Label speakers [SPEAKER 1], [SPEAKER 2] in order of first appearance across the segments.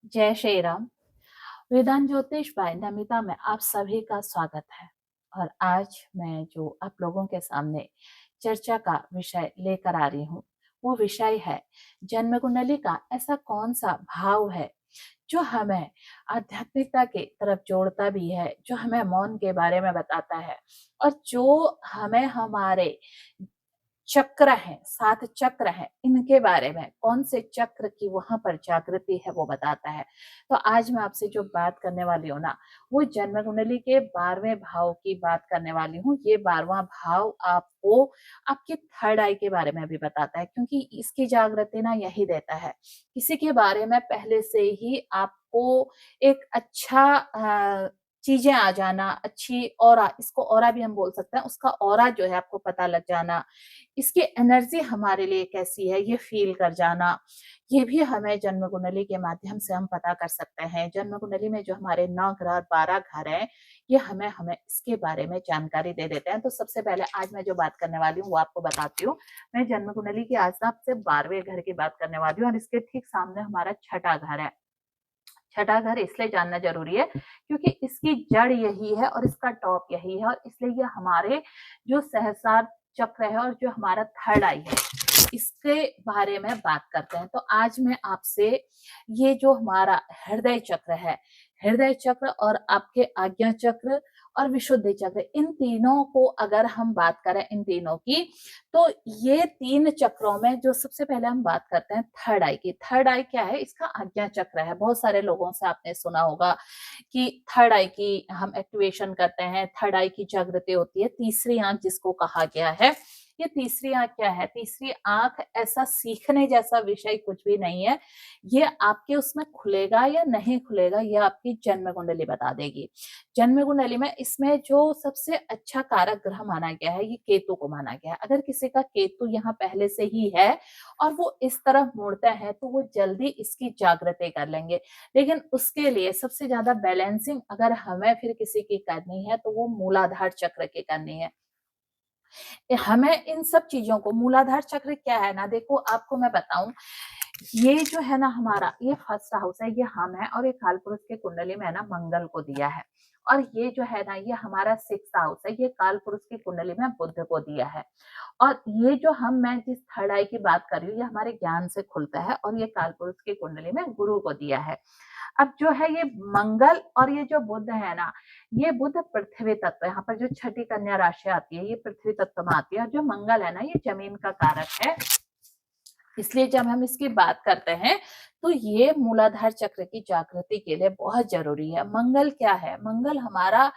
[SPEAKER 1] जय श्री राम। वेदांत ज्योतिष बाय नमिता में आप सभी का स्वागत है। और आज मैं जो आप लोगों के सामने चर्चा का विषय लेकर आ रही हूँ वो विषय है जन्म कुंडली का ऐसा कौन सा भाव है जो हमें आध्यात्मिकता की तरफ जोड़ता भी है, जो हमें मौन के बारे में बताता है और जो हमें हमारे चक्र हैं, 7 चक्र हैं, इनके बारे में कौन से चक्र की वहां पर जागृति है वो बताता है। तो आज मैं आपसे जो बात करने वाली हूँ ना, वो जन्म कुंडली के 12वें भाव की बात करने वाली हूँ। ये 12वां भाव आपको आपके थर्ड आई के बारे में भी बताता है, क्योंकि इसकी जागृति ना यही देता है। किसी के बारे में पहले से ही आपको एक अच्छा चीजें आ जाना, अच्छी ऑरा, इसको ऑरा भी हम बोल सकते हैं, उसका ऑरा जो है आपको पता लग जाना, इसकी एनर्जी हमारे लिए कैसी है ये फील कर जाना, ये भी हमें जन्म कुंडली के माध्यम से हम पता कर सकते हैं। जन्म कुंडली में जो हमारे 9 ग्रह और 12 घर हैं, ये हमें हमें इसके बारे में जानकारी दे देते हैं। तो सबसे पहले आज मैं जो बात करने वाली हूँ वो आपको बताती हूँ। मैं जन्म कुंडली की आज आपसे 12वें घर की बात करने वाली हूँ और इसके ठीक सामने हमारा छठा घर है। छठा घर इसलिए जानना जरूरी है क्योंकि इसकी जड़ यही है और इसका टॉप यही है, और इसलिए ये हमारे जो सहस्रार चक्र है और जो हमारा थर्ड आई है इसके बारे में बात करते हैं। तो आज मैं आपसे ये जो हमारा हृदय चक्र है, हृदय चक्र और आपके आज्ञा चक्र और विशुद्धि चक्र, इन तीनों को अगर हम बात करें, इन तीनों की, तो ये 3 चक्रों में जो सबसे पहले हम बात करते हैं थर्ड आई की। थर्ड आई क्या है? इसका आज्ञा चक्र है। बहुत सारे लोगों से आपने सुना होगा कि थर्ड आई की हम एक्टिवेशन करते हैं, थर्ड आई की जागृति होती है, तीसरी आंख जिसको कहा गया है। ये तीसरी आंख क्या है? तीसरी आंख ऐसा सीखने जैसा विषय कुछ भी नहीं है। ये आपके उसमें खुलेगा या नहीं खुलेगा, ये आपकी जन्म कुंडली बता देगी। जन्म कुंडली में इसमें जो सबसे अच्छा कारक ग्रह माना गया है, ये केतु को माना गया है। अगर किसी का केतु यहाँ पहले से ही है और वो इस तरफ मुड़ते हैं तो वो जल्दी इसकी जागृति कर लेंगे। लेकिन उसके लिए सबसे ज्यादा बैलेंसिंग अगर हमें फिर किसी की करनी है तो वो मूलाधार चक्र की करनी है। हमें इन सब चीजों को, मूलाधार चक्र क्या है ना, देखो आपको मैं बताऊं, ये जो है ना हमारा, ये फर्स्ट हाउस है, ये हम है, और ये कालपुरुष के कुंडली में है ना मंगल को दिया है। और ये जो है ना, ये हमारा सिक्स हाउस है, ये कालपुरुष की कुंडली में बुध को दिया है। और ये जो मैं जिस थर्ड आई की बात कर रही हूँ, ये हमारे ज्ञान से खुलता है और ये कालपुरुष की कुंडली में गुरु को दिया है। अब जो है ये मंगल और ये जो बुध है ना, ये बुध पृथ्वी तत्व, यहाँ पर जो छठी कन्या राशि आती है ये पृथ्वी तत्व में आती है, और जो मंगल है ना ये जमीन का कारक है। इसलिए जब हम इसकी बात करते हैं तो ये मूलाधार चक्र की जागृति के लिए बहुत जरूरी है। मंगल क्या है? मंगल हमारा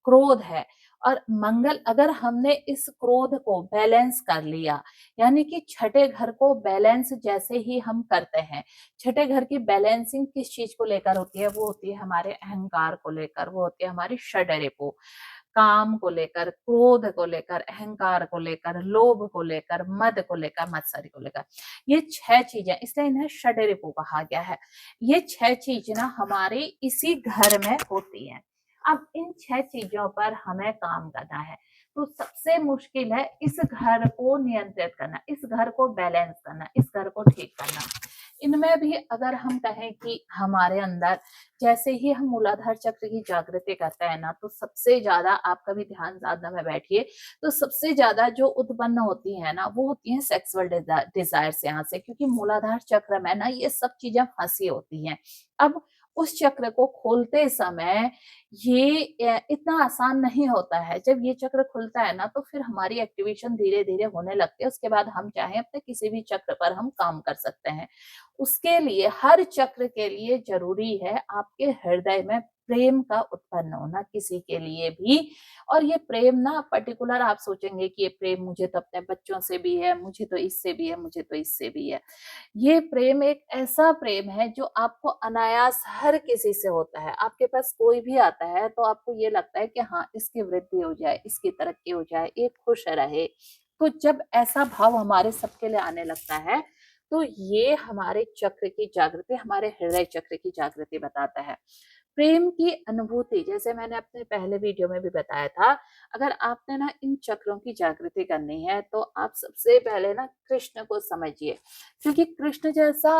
[SPEAKER 1] क्रोध है, और मंगल अगर हमने इस क्रोध को बैलेंस कर लिया, यानी कि छठे घर को बैलेंस जैसे ही हम करते हैं, छठे घर की बैलेंसिंग किस चीज को लेकर होती है? वो होती है हमारे अहंकार को लेकर, वो होती है हमारी षड्रिपु, काम को लेकर, क्रोध को लेकर, अहंकार को लेकर, लोभ को लेकर, मद को लेकर, मत्सरी को लेकर। ये 6 चीजें, इसलिए इन्हें षड्रिपु कहा गया है। ये 6 चीज ना हमारे इसी घर में होती हैं। अब इन 6 चीजों पर हमें काम करना है। तो सबसे मुश्किल है इस घर को नियंत्रित करना, इस घर को बैलेंस करना, इस घर को ठीक करना। इनमें भी अगर हम कहें कि हमारे अंदर जैसे ही हम मूलाधार चक्र की जागृति करते हैं ना, तो सबसे ज्यादा, आप कभी ध्यान साधना में बैठिए, तो सबसे ज्यादा जो उत्पन्न होती है ना वो होती है सेक्सुअल डिजायर्स यहाँ से, क्योंकि मूलाधार चक्र में ना ये सब चीजें फंसी होती हैं। अब उस चक्र को खोलते समय ये इतना आसान नहीं होता है। जब ये चक्र खुलता है ना तो फिर हमारी एक्टिवेशन धीरे धीरे होने लगती है। उसके बाद हम चाहें अपने किसी भी चक्र पर हम काम कर सकते हैं। उसके लिए हर चक्र के लिए जरूरी है आपके हृदय में प्रेम का उत्पन्न होना किसी के लिए भी। और ये प्रेम ना पर्टिकुलर आप सोचेंगे कि ये प्रेम मुझे तो अपने बच्चों से भी है, मुझे तो इससे भी है, मुझे तो इससे भी है। ये प्रेम एक ऐसा प्रेम है जो आपको अनायास हर किसी से होता है। आपके पास कोई भी आता है तो आपको ये लगता है कि हाँ इसकी वृद्धि हो जाए, इसकी तरक्की हो जाए, ये खुश रहे। तो जब ऐसा भाव हमारे सबके लिए आने लगता है तो ये हमारे चक्र की जागृति, हमारे हृदय चक्र की जागृति बताता है। प्रेम की अनुभूति, जैसे मैंने अपने पहले वीडियो में भी बताया था, अगर आपने ना इन चक्रों की जागृति करनी है तो आप सबसे पहले ना कृष्ण को समझिए, क्योंकि कृष्ण जैसा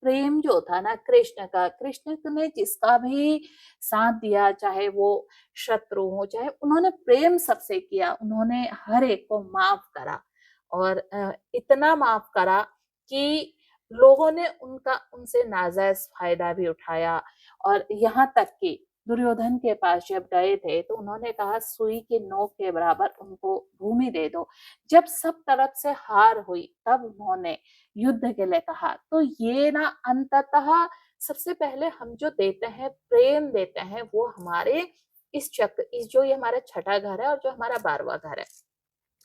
[SPEAKER 1] प्रेम जो था ना कृष्ण का, कृष्ण ने जिसका भी साथ दिया, चाहे वो शत्रु हो, चाहे उन्होंने प्रेम सबसे किया, उन्होंने हर एक को माफ करा और इतना माफ करा कि लोगों ने उनका उनसे नाजायज फायदा भी उठाया और यहाँ तक कि दुर्योधन के पास जब गए थे तो उन्होंने कहा सुई के नोक के बराबर उनको भूमि दे दो। जब सब तरफ से हार हुई तब उन्होंने युद्ध के लिए कहा। तो ये ना अंततः सबसे पहले हम जो देते हैं, प्रेम देते हैं, वो हमारे इस चक्र इस जो ये हमारा छठा घर है और जो हमारा 12वां घर है,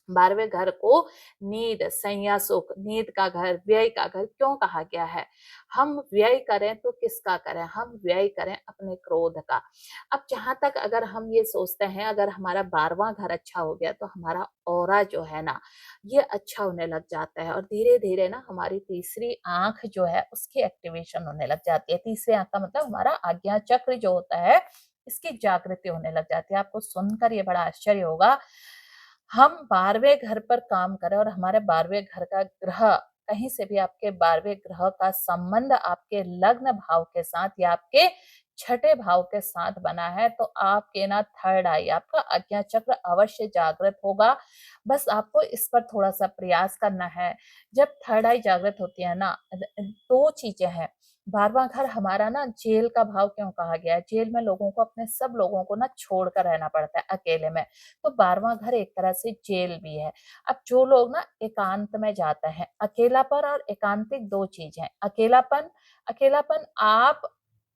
[SPEAKER 1] 12वें घर को नींद, संज्ञा सुख, नींद का घर, व्यय का घर क्यों कहा गया है? हम व्यय करें तो किसका करें? हम व्यय करें अपने क्रोध का। अब जहाँ तक अगर हम ये सोचते हैं, अगर हमारा 12वां घर अच्छा हो गया तो हमारा ऑरा जो है ना, ये अच्छा होने लग जाता है और धीरे-धीरे ना हमारी तीसरी आँख जो है उसकी एक्टिवेशन होने लग जाती है। तीसरी आँख का मतलब हमारा आज्ञा चक्र जो होता है, इसकी जागृति होने लग जाती है। आपको सुनकर ये बड़ा आश्चर्य होगा, हम 12वें घर पर काम करें और हमारे 12वें घर का ग्रह कहीं से भी आपके 12वें ग्रह का संबंध आपके लग्न भाव के साथ या आपके छठे भाव के साथ बना है तो आपके ना थर्ड आई, आपका आज्ञा चक्र अवश्य जागृत होगा। बस आपको इस पर थोड़ा-सा प्रयास करना है। जब थर्ड आई जागृत होती है ना, 2 चीज़ें हैं। 12वां घर हमारा ना जेल का भाव क्यों कहा गया है? जेल में लोगों को अपने सब लोगों को ना छोड़कर रहना पड़ता है अकेले में। तो 12वां घर एक तरह से जेल भी है। अब जो लोग ना एकांत में जाते हैं, अकेलापन और एकांतिक 2 चीज़ हैं। अकेलापन अकेलापन आप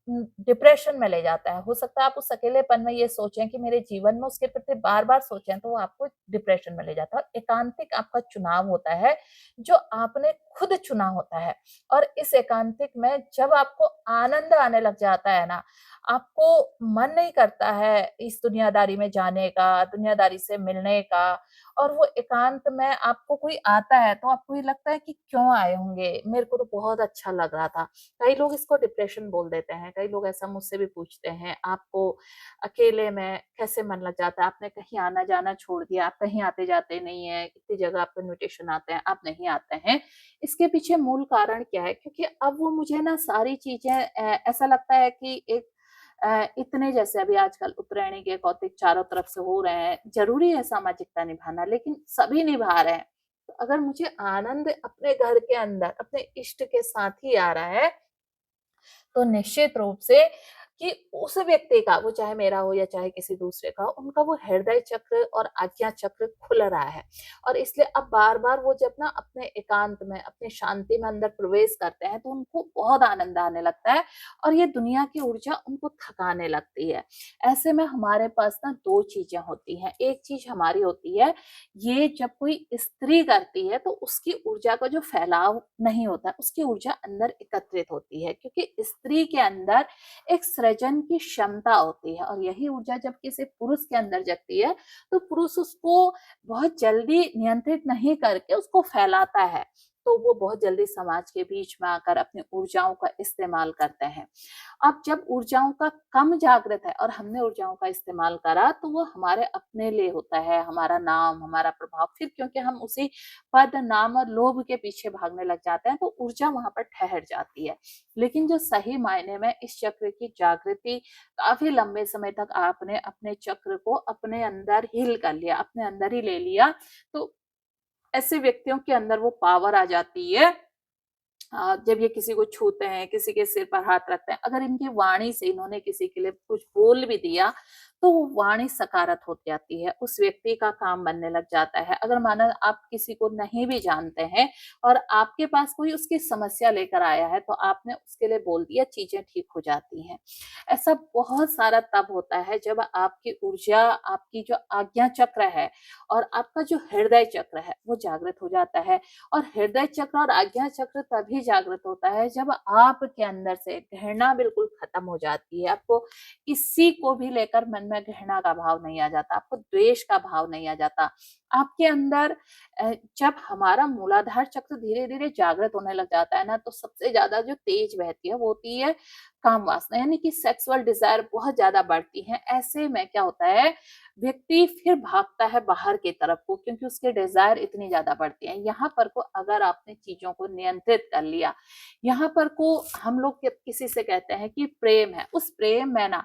[SPEAKER 1] डिप्रेशन में ले जाता है। हो सकता है आप उस अकेलेपन में ये सोचें कि मेरे जीवन में उसके प्रति बार-बार सोचें तो वो आपको डिप्रेशन में ले जाता है। और एकांतिक आपका चुनाव होता है, जो आपने खुद चुना होता है और इस एकांतिक में जब आपको आनंद आने लग जाता है ना, आपको मन नहीं करता है इस दुनियादारी में जाने का, दुनियादारी से मिलने का और वो एकांत में आपको कोई आता है तो आपको ये लगता है कि क्यों आए होंगे? मेरे को तो बहुत अच्छा लग रहा था। कई लोग इसको डिप्रेशन बोल देते हैं, कई लोग ऐसा मुझसे भी पूछते हैं, आपको अकेले में कैसे मन लग जाता है? आपने कहीं आना-जाना छोड़ दिया, आप कहीं आते-जाते नहीं हैं, इतनी जगह आपको इन्विटेशन आते हैं, आप नहीं आते हैं। इसके पीछे मूल कारण क्या है? क्योंकि अब वो मुझे ना सारी चीज़ें ऐसा लगता है कि एक इतने जैसे अभी आजकल उत्तरायणी के कौतिक चारों तरफ से हो रहे हैं, ज़रूरी है सामाजिकता निभाना, लेकिन सभी निभा रहे हैं। तो अगर मुझे आनंद अपने घर के अंदर, अपने इष्ट के साथ ही आ रहा है, तो निश्चित रूप से कि उस व्यक्ति का, वो चाहे मेरा हो या चाहे किसी दूसरे का, उनका वो हृदय चक्र और आज्ञा चक्र खुल रहा है। और इसलिए अब बार-बार वो जब ना अपने एकांत में, अपनी शांति में अंदर प्रवेश करते हैं, तो उनको बहुत आनंद आने लगता है और ये दुनिया की ऊर्जा उनको थकाने लगती है। ऐसे में हमारे पास ना 2 चीज़ें होती हैं। एक चीज़ हमारी होती है, ये जब कोई स्त्री करती है, तो उसकी ऊर्जा का जो फैलाव नहीं होता, उसकी ऊर्जा अंदर एकत्रित होती है क्योंकि स्त्री के अंदर एक सृजन की क्षमता होती है और यही ऊर्जा जब किसी पुरुष के अंदर जगती है तो पुरुष उसको बहुत जल्दी नियंत्रित नहीं करके उसको फैलाता है, तो वो बहुत जल्दी समाज के बीच में आकर अपनी ऊर्जाओं का इस्तेमाल करते हैं। अब जब ऊर्जाओं का कम जागृत है और हमने ऊर्जाओं का इस्तेमाल करा तो वो हमारे अपने लिए होता है, हमारा नाम, हमारा प्रभाव, फिर क्योंकि हम उसी पद, नाम और लोभ के पीछे भागने लग जाते हैं तो ऊर्जा वहां पर ठहर जाती है। लेकिन जो सही मायने में इस चक्र की जागृति काफी लंबे समय तक आपने अपने चक्र को अपने अंदर हील कर लिया, अपने अंदर ही ले लिया, तो ऐसे व्यक्तियों के अंदर वो पावर आ जाती है। जब ये किसी को छूते हैं, किसी के सिर पर हाथ रखते हैं, अगर इनकी वाणी से इन्होंने किसी के लिए कुछ बोल भी दिया, तो वो वाणी सकारात्मक हो जाती है, उस व्यक्ति का काम बनने लग जाता है। अगर माना आप किसी को नहीं भी जानते हैं और आपके पास कोई उसकी समस्या लेकर आया है, तो आपने उसके लिए बोल दिया, चीज़ें ठीक हो जाती हैं। ऐसा बहुत सारा तब होता है जब आपकी ऊर्जा, आपकी जो आज्ञा चक्र है और आपका जो हृदय चक्र है, वो जागृत हो जाता है। और हृदय चक्र और आज्ञा चक्र तभी जागृत होता है जब आपके अंदर से घृणा बिल्कुल खत्म हो जाती है। आपको किसी को भी लेकर मन में घृणा का भाव नहीं आ जाता, आपको द्वेष का भाव नहीं आ जाता। आपके अंदर जब हमारा मूलाधार चक्र धीरे-धीरे जागृत होने लग जाता है ना, तो सबसे ज़्यादा जो तेज बहती है वो होती है काम वासना, यानी कि सेक्सुअल डिज़ायर बहुत ज़्यादा बढ़ती है। ऐसे में क्या होता है, व्यक्ति फिर भागता है बाहर की तरफ को, क्योंकि उसके डिज़ायर इतनी ज़्यादा बढ़ती है। यहाँ पर को अगर आपने चीज़ों को नियंत्रित कर लिया, यहाँ पर को हम लोग जब किसी से कहते हैं कि प्रेम है, उस प्रेम में ना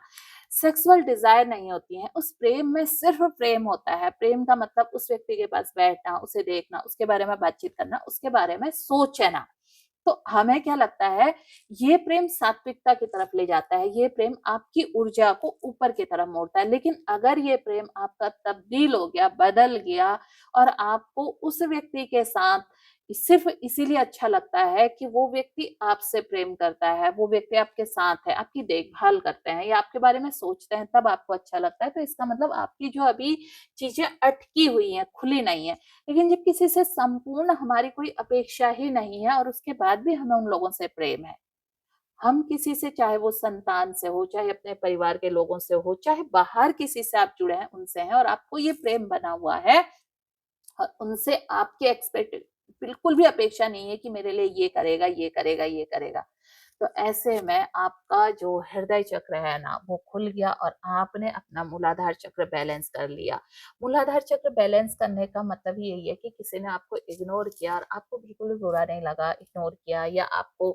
[SPEAKER 1] सेक्सुअल डिज़ायर नहीं होती है, उस प्रेम में सिर्फ़ प्रेम होता है। प्रेम का मतलब उस व्यक्ति के पास बैठना, उसे देखना, उसके बारे में बातचीत करना, उसके बारे में सोचना। तो हमें क्या लगता है, ये प्रेम सात्विकता की तरफ ले जाता है, ये प्रेम आपकी ऊर्जा को ऊपर की तरफ मोड़ता है। लेकिन अगर ये प्रेम आपका तब्दील हो गया, बदल गया और आपको उस व्यक्ति के साथ सिर्फ़ इसीलिए अच्छा लगता है कि वो व्यक्ति आपसे प्रेम करता है, वो व्यक्ति आपके साथ है, आपकी देखभाल करते हैं या आपके बारे में सोचते हैं, तब आपको अच्छा लगता है, तो इसका मतलब आपकी जो अभी चीज़ें अटकी हुई हैं, खुली नहीं है। लेकिन जब किसी से संपूर्ण हमारी कोई अपेक्षा ही नहीं है और उसके बाद भी हमें उन लोगों से प्रेम है, हम किसी से, चाहे वो संतान से हो, चाहे अपने परिवार के लोगों से हो, चाहे बाहर किसी से आप जुड़े हैं उनसे हैं और आपको ये प्रेम बना हुआ है और उनसे आपकी एक्सपेक्ट बिल्कुल भी अपेक्षा नहीं है कि मेरे लिए ये करेगा, ये करेगा, ये करेगा। तो ऐसे में आपका जो हृदय चक्र है ना, वो खुल गया और आपने अपना मूलाधार चक्र बैलेंस कर लिया। मूलाधार चक्र बैलेंस करने का मतलब ही यही है कि किसी ने आपको इग्नोर किया और आपको बिल्कुल भी बुरा नहीं लगा, इग्नोर किया, या आपको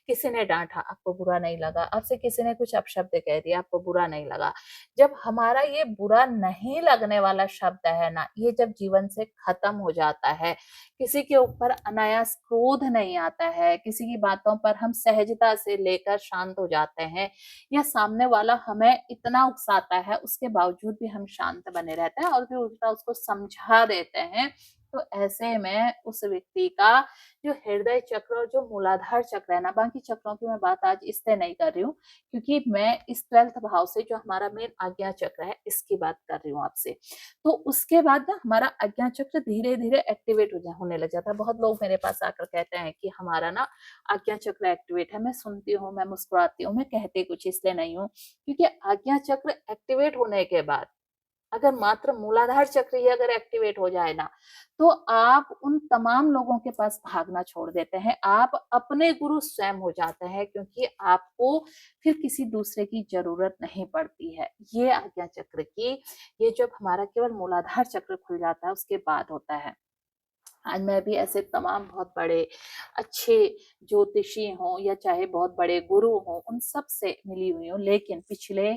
[SPEAKER 1] किसी ने डाँटा, आपको बुरा नहीं लगा, आपसे किसी ने कुछ अपशब्द कह दिया, आपको बुरा नहीं लगा। जब हमारा ये बुरा नहीं लगने वाला शब्द है ना, ये जब जीवन से खत्म हो जाता है, किसी के ऊपर अनायास क्रोध नहीं आता है, किसी की बातों पर हम सहजता से लेकर शांत हो जाते हैं, या सामने वाला हमें इतना उकसाता है, उसके बावजूद भी हम शांत बने रहते हैं और फिर उल्टा उसको समझा देते हैं। तो ऐसे में उस व्यक्ति का जो हृदय चक्र और जो मूलाधार चक्र है ना, बाकी चक्रों की मैं बात आज इसलिए नहीं कर रही हूँ, क्योंकि मैं इस 12th भाव से जो हमारा मेन आज्ञा चक्र है, इसकी बात कर रही हूँ आपसे। तो उसके बाद ना हमारा आज्ञा चक्र धीरे-धीरे एक्टिवेट होने लग जाता है। बहुत लोग मेरे पास आकर कहते हैं कि हमारा ना आज्ञा चक्र एक्टिवेट है। मैं सुनती हूँ, मैं मुस्कुराती हूँ, मैं कहती कुछ इसलिए नहीं हूँ, क्योंकि आज्ञा चक्र एक्टिवेट होने के बाद अगर मात्र मूलाधार चक्र ही अगर एक्टिवेट हो जाए ना, तो आप उन तमाम लोगों के पास भागना छोड़ देते हैं। आप अपने गुरु स्वयं हो जाते हैं, क्योंकि आपको फिर किसी दूसरे की ज़रूरत नहीं पड़ती है। ये आज्ञा चक्र की, ये जब हमारा केवल मूलाधार चक्र खुल जाता है, उसके बाद होता है। आज मैं भी ऐसे तमाम बहुत बड़े अच्छे ज्योतिषी हों या चाहे बहुत बड़े गुरु हों, उन सब से मिली हुई हूँ। लेकिन पिछले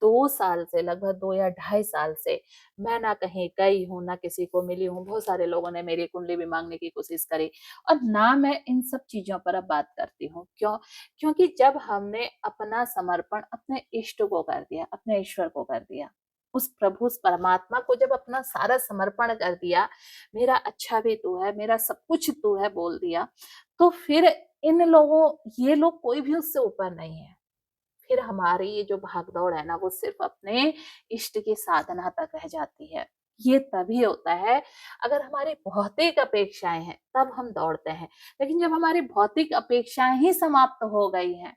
[SPEAKER 1] 2 साल से, लगभग 2 या ढाई साल से मैं ना कहीं गई हूँ, ना किसी को मिली हूँ। बहुत सारे लोगों ने मेरी कुंडली भी माँगने की कोशिश करी और ना मैं इन सब चीज़ों पर अब बात करती हूँ। क्यों? क्योंकि जब हमने अपना समर्पण अपने इष्ट को कर दिया, अपने ईश्वर को कर दिया, उस प्रभु, उस परमात्मा को जब अपना सारा समर्पण कर दिया, मेरा अच्छा भी तू है, मेरा सब कुछ तू है बोल दिया, तो फिर इन लोगों ये लोग कोई भी उससे ऊपर नहीं है। फिर हमारी ये जो भाग-दौड़ है ना, वो सिर्फ़ अपने इष्ट की साधना तक रह जाती है। ये तभी होता है अगर हमारी भौतिक अपेक्षाएँ हैं, तब हम दौड़ते हैं। लेकिन जब हमारी भौतिक अपेक्षाएँ ही समाप्त हो गई हैं,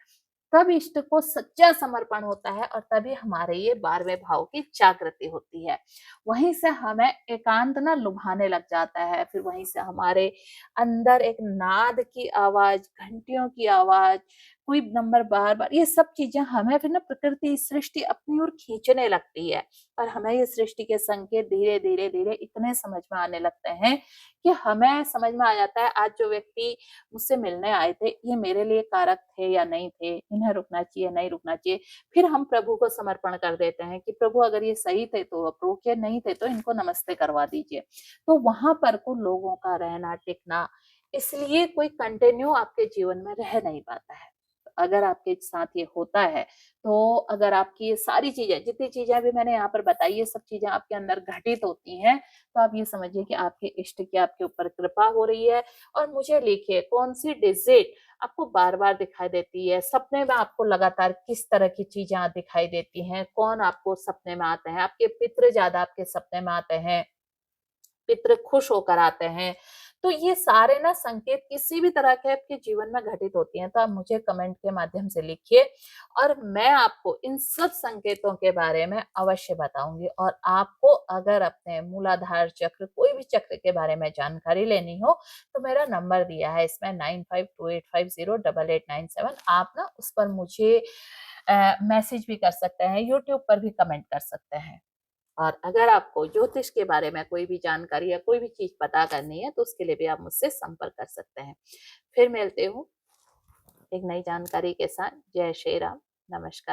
[SPEAKER 1] तब इष्ट को सच्चा समर्पण होता है और तभी हमारे ये 12वें भाव की जागृति होती है। वहीं से हमें एकांत ना लुभाने लग जाता है, फिर वहीं से हमारे अंदर एक नाद की आवाज़, घंटियों की आवाज़, कोई नंबर बार-बार, ये सब चीज़ें हमें फिर ना प्रकृति, सृष्टि अपनी ओर खींचने लगती है और हमें ये सृष्टि के संकेत धीरे-धीरे, धीरे इतने समझ में आने लगते हैं कि हमें समझ में आ जाता है आज जो व्यक्ति मुझसे मिलने आए थे, ये मेरे लिए कारक थे या नहीं थे, इन्हें रुकना चाहिए, नहीं रुकना चाहिए। फिर हम प्रभु को समर्पण कर देते हैं कि प्रभु अगर ये सही थे तो अप्रूव किए, नहीं थे तो इनको नमस्ते करवा दीजिए। तो वहाँ पर को लोगों का रहना, टिकना, इसलिए कोई कंटिन्यू आपके जीवन में रह नहीं पाता है। अगर आपके साथ ये होता है, तो अगर आपकी ये सारी चीज़ें, जितनी चीज़ें अभी मैंने यहाँ पर बताई, ये सब चीज़ें आपके अंदर घटित होती हैं, तो आप ये समझिए कि आपके इष्ट की आपके ऊपर कृपा हो रही है। और मुझे लिखिए कौन-सी डिजिट आपको बार-बार दिखाई देती है? सपने में आपको लगातार किस तरह की चीज़ें दिखाई देती हैं? कौन आपको सपने में आते हैं? आपके पितृ ज़्यादा आपके सपने में आते हैं? पितृ खुश होकर आते हैं? तो ये सारे ना संकेत किसी भी तरह के आपके जीवन में घटित होती हैं, तो आप मुझे कमेंट के माध्यम से लिखिए और मैं आपको इन सब संकेतों के बारे में अवश्य बताऊंगी। और आपको अगर अपने मूलाधार चक्र, कोई भी चक्र के बारे में जानकारी लेनी हो तो मेरा नंबर दिया है इसमें 9528508897। आप ना उस पर मुझे मैसेज भी कर सकते हैं, यूट्यूब पर भी कमेंट कर सकते हैं। और अगर आपको ज्योतिष के बारे में कोई भी जानकारी या कोई भी चीज पता करनी है तो उसके लिए भी आप मुझसे संपर्क कर सकते हैं। फिर मिलते हूँ एक नई जानकारी के साथ। जय श्री राम। नमस्कार।